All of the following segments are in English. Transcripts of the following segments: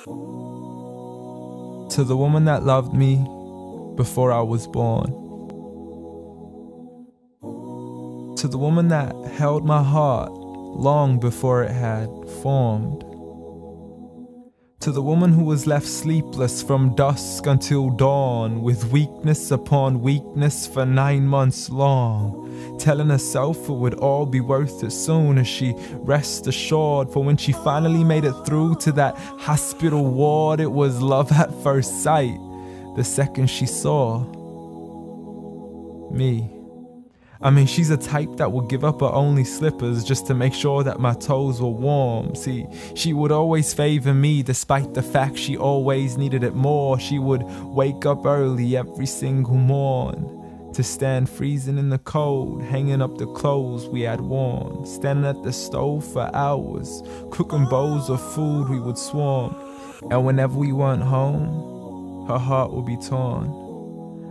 To the woman that loved me before I was born. To the woman that held my heart long before it had formed. To the woman who was left sleepless from dusk until dawn, with weakness upon weakness for 9 months long, telling herself it would all be worth it soon as she rest assured. For when she finally made it through to that hospital ward, it was love at first sight the second she saw me. I mean, she's a type that would give up her only slippers just to make sure that my toes were warm. See, she would always favor me despite the fact she always needed it more. She would wake up early every single morn to stand freezing in the cold, hanging up the clothes we had worn, standing at the stove for hours, cooking bowls of food we would swarm. And whenever we weren't home, her heart would be torn.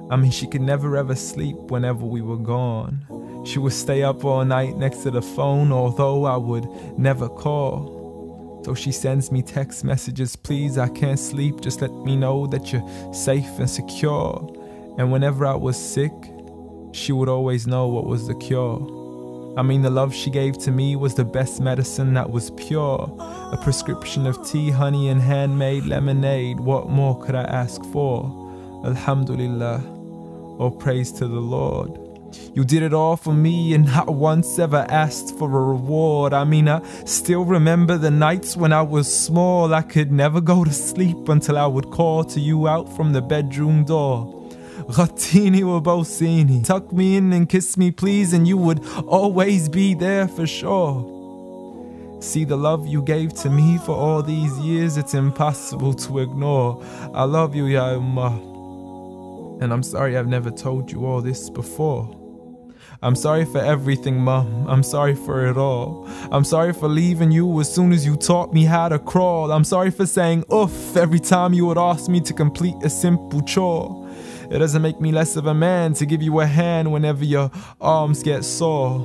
I mean, she could never ever sleep whenever we were gone. She would stay up all night next to the phone, although I would never call. So she sends me text messages, please, I can't sleep, just let me know that you're safe and secure. And whenever I was sick, she would always know what was the cure. I mean, the love she gave to me was the best medicine that was pure. A prescription of tea, honey, and handmade lemonade. What more could I ask for? Alhamdulillah. All praise to the Lord. You did it all for me and not once ever asked for a reward. I mean, I still remember the nights when I was small. I could never go to sleep until I would call to you out from the bedroom door. Ghattini wa bawsini, tuck me in and kiss me please, and you would always be there for sure. See, the love you gave to me for all these years, it's impossible to ignore. I love you, Ya Ummah. And I'm sorry I've never told you all this before. I'm sorry for everything, Mum. I'm sorry for it all. I'm sorry for leaving you as soon as you taught me how to crawl. I'm sorry for saying oof every time you would ask me to complete a simple chore. It doesn't make me less of a man to give you a hand whenever your arms get sore.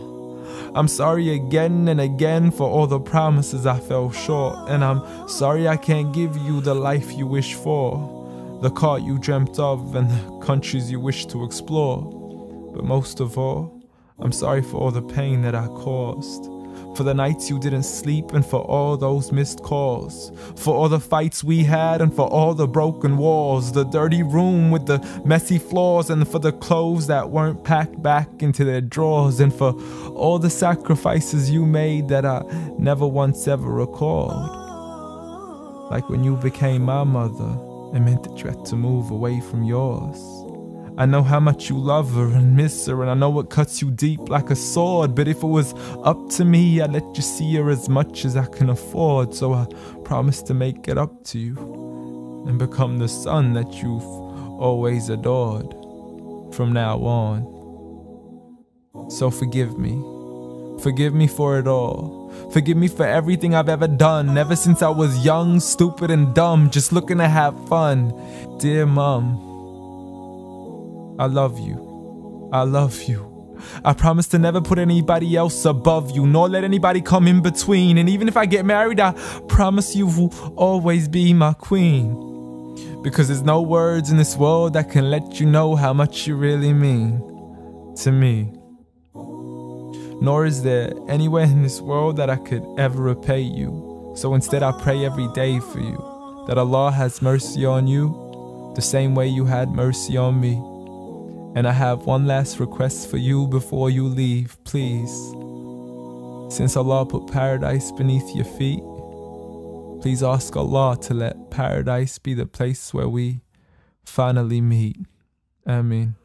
I'm sorry again and again for all the promises I fell short. And I'm sorry I can't give you the life you wish for, the car you dreamt of and the countries you wish to explore. But most of all, I'm sorry for all the pain that I caused, for the nights you didn't sleep and for all those missed calls, for all the fights we had and for all the broken walls, the dirty room with the messy floors, and for the clothes that weren't packed back into their drawers, and for all the sacrifices you made that I never once ever recalled. Like when you became my mother, it meant that you had to move away from yours. I know how much you love her and miss her, and I know it cuts you deep like a sword. But if it was up to me, I'd let you see her as much as I can afford. So I promise to make it up to you and become the son that you've always adored from now on. So forgive me. Forgive me for it all. Forgive me for everything I've ever done, ever since I was young, stupid and dumb, just looking to have fun. Dear Mom, I love you. I love you. I promise to never put anybody else above you, nor let anybody come in between. And even if I get married, I promise you will always be my queen. Because there's no words in this world that can let you know how much you really mean to me. Nor is there anywhere in this world that I could ever repay you. So instead I pray every day for you, that Allah has mercy on you the same way you had mercy on me. And I have one last request for you before you leave, please. Since Allah put paradise beneath your feet, please ask Allah to let paradise be the place where we finally meet. Ameen.